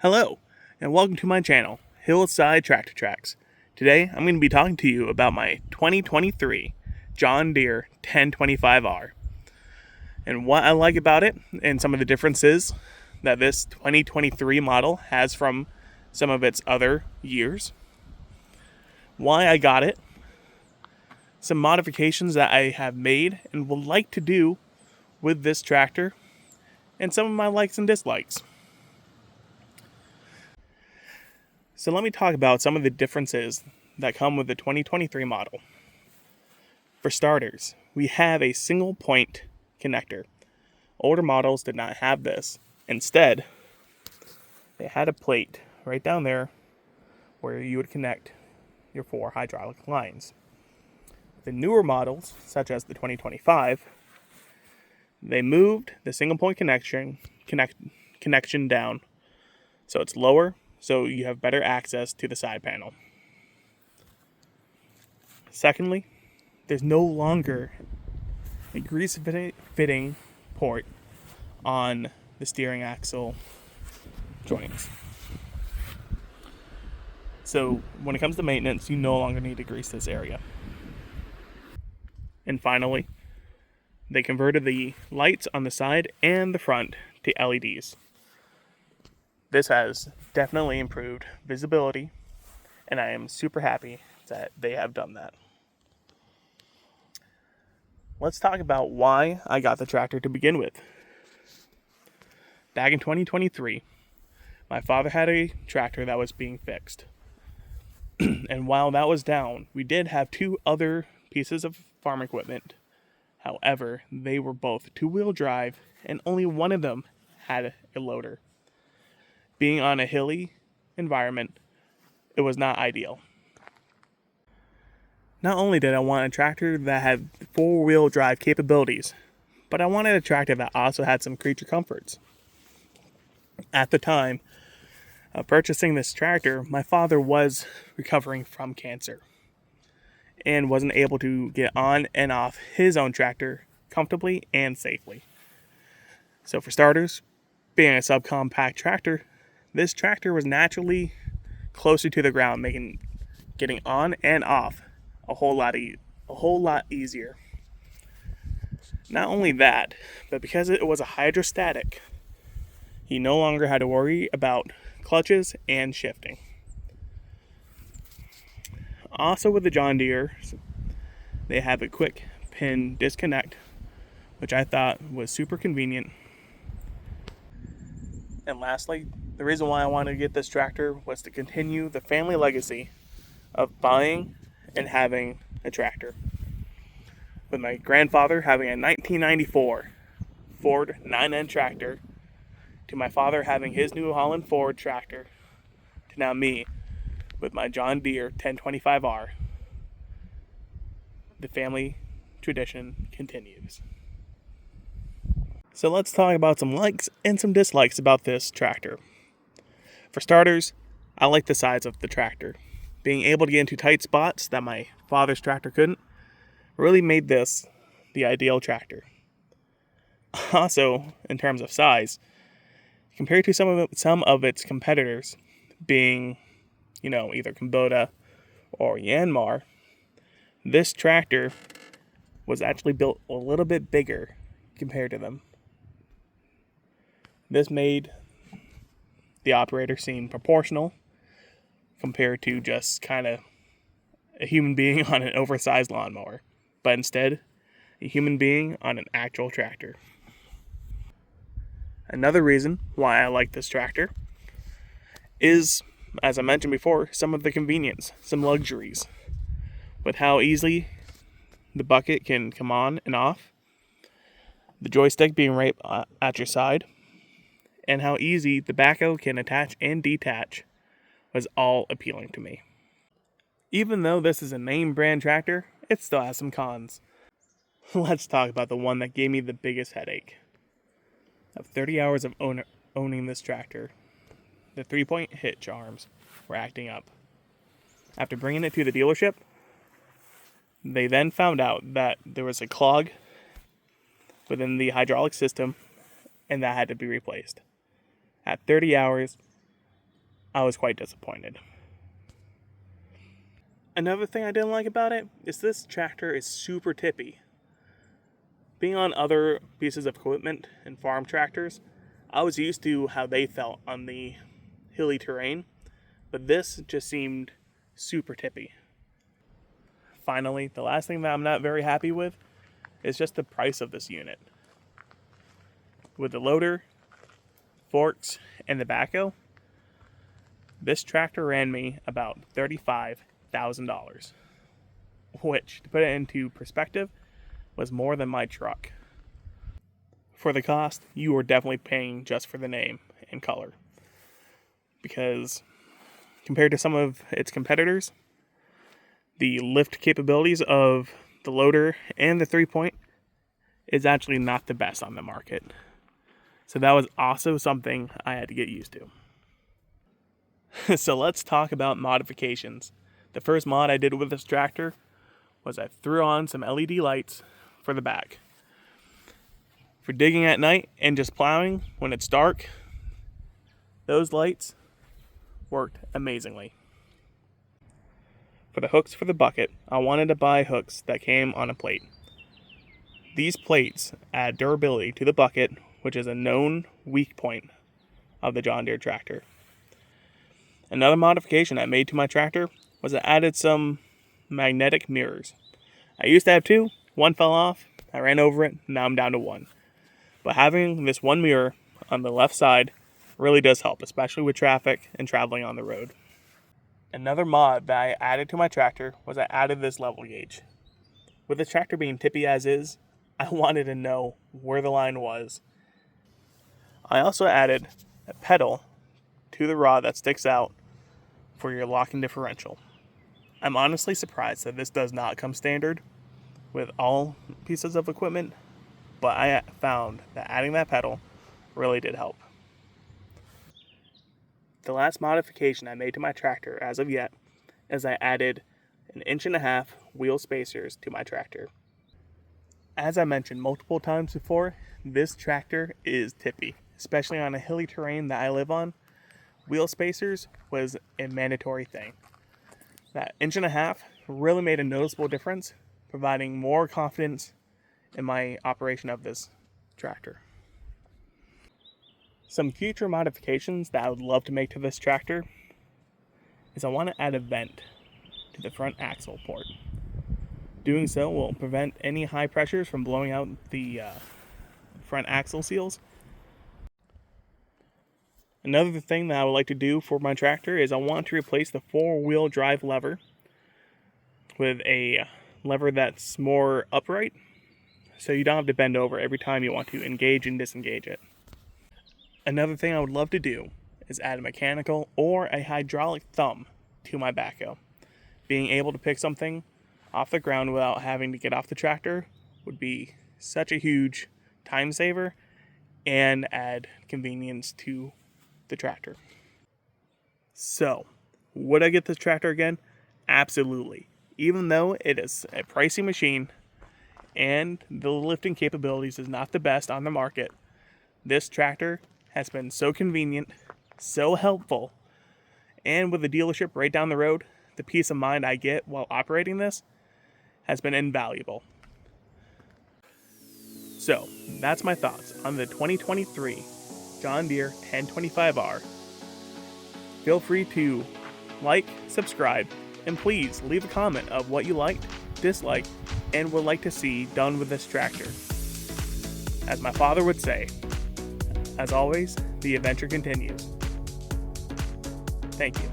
Hello, and welcome to my channel, Hillside Tractor Tracks. Today, I'm going to be talking to you about my 2023 John Deere 1025R. And what I like about it, and some of the differences that this 2023 model has from some of its other years. Why I got it. Some modifications that I have made and would like to do with this tractor. And some of my likes and dislikes. So let me talk about some of the differences that come with the 2023 model. For starters, we have a single point connector. Older models did not have this. Instead, they had a plate right down there where you would connect your 4 hydraulic lines. The newer models, such as the 2025, they moved the single point connection down so it's lower, so you have better access to the side panel. Secondly, there's no longer a grease fitting port on the steering axle joints. So when it comes to maintenance, you no longer need to grease this area. And finally, they converted the lights on the side and the front to LEDs. This has definitely improved visibility, and I am super happy that they have done that. Let's talk about why I got the tractor to begin with. Back in 2023, my father had a tractor that was being fixed. And while that was down, we did have 2 other pieces of farm equipment. However, they were both 2-wheel drive, and only one of them had a loader. Being on a hilly environment, it was not ideal. Not only did I want a tractor that had 4-wheel drive capabilities, but I wanted a tractor that also had some creature comforts. At the time of purchasing this tractor, my father was recovering from cancer and wasn't able to get on and off his own tractor comfortably and safely. So for starters, being a subcompact tractor, this tractor was naturally closer to the ground, making getting on and off a whole lot easier. Not only that, but because it was a hydrostatic, he no longer had to worry about clutches and shifting. Also with the John Deere, they have a quick pin disconnect, which I thought was super convenient. And lastly, the reason why I wanted to get this tractor was to continue the family legacy of buying and having a tractor. With my grandfather having a 1994 Ford 9N tractor, to my father having his New Holland Ford tractor, to now me with my John Deere 1025R. The family tradition continues. So let's talk about some likes and some dislikes about this tractor. For starters, I like the size of the tractor. Being able to get into tight spots that my father's tractor couldn't really made this the ideal tractor. Also, in terms of size, compared to some of its competitors, being, either Kubota or Yanmar, this tractor was actually built a little bit bigger compared to them. This made the operator seem proportional compared to just kind of a human being on an oversized lawnmower, but instead a human being on an actual tractor. Another reason why I like this tractor is, as I mentioned before, some of the convenience, some luxuries. With how easily the bucket can come on and off, the joystick being right at your side, and how easy the backhoe can attach and detach was all appealing to me. Even though this is a name brand tractor, it still has some cons. Let's talk about the one that gave me the biggest headache. Of 30 hours of owning this tractor, the 3-point hitch arms were acting up. After bringing it to the dealership, they then found out that there was a clog within the hydraulic system, and that had to be replaced. At 30 hours, I was quite disappointed. Another thing I didn't like about it is this tractor is super tippy. Being on other pieces of equipment and farm tractors, I was used to how they felt on the hilly terrain, but this just seemed super tippy. Finally, the last thing that I'm not very happy with is just the price of this unit. With the loader, forks, and the backhoe, this tractor ran me about $35,000, which, to put it into perspective, was more than my truck. For the cost, you are definitely paying just for the name and color, because compared to some of its competitors, the lift capabilities of the loader and the 3-point is actually not the best on the market. So that was also something I had to get used to. So let's talk about modifications. The first mod I did with this tractor was I threw on some LED lights for the back. For digging at night and just plowing when it's dark, those lights worked amazingly. For the hooks for the bucket, I wanted to buy hooks that came on a plate. These plates add durability to the bucket, which is a known weak point of the John Deere tractor. Another modification I made to my tractor was I added some magnetic mirrors. I used to have 2, one fell off, I ran over it, now I'm down to 1. But having this one mirror on the left side really does help, especially with traffic and traveling on the road. Another mod that I added to my tractor was I added this level gauge. With the tractor being tippy as is, I wanted to know where the line was. I also added a pedal to the rod that sticks out for your locking differential. I'm honestly surprised that this does not come standard with all pieces of equipment, but I found that adding that pedal really did help. The last modification I made to my tractor as of yet is I added 1.5 inch wheel spacers to my tractor. As I mentioned multiple times before, this tractor is tippy, especially on a hilly terrain that I live on. Wheel spacers was a mandatory thing. That 1.5 inch really made a noticeable difference, providing more confidence in my operation of this tractor. Some future modifications that I would love to make to this tractor is I want to add a vent to the front axle port. Doing so will prevent any high pressures from blowing out the front axle seals. Another thing that I would like to do for my tractor is I want to replace the 4-wheel drive lever with a lever that's more upright, so you don't have to bend over every time you want to engage and disengage it. Another thing I would love to do is add a mechanical or a hydraulic thumb to my backhoe. Being able to pick something off the ground without having to get off the tractor would be such a huge time saver and add convenience to the tractor. So, would I get this tractor again? Absolutely. Even though it is a pricey machine and the lifting capabilities is not the best on the market, this tractor has been so convenient, so helpful, and with the dealership right down the road, the peace of mind I get while operating this has been invaluable. So, that's my thoughts on the 2023 John Deere 1025R. Feel free to like, subscribe, and please leave a comment of what you liked, disliked, and would like to see done with this tractor. As my father would say, as always, the adventure continues. Thank you.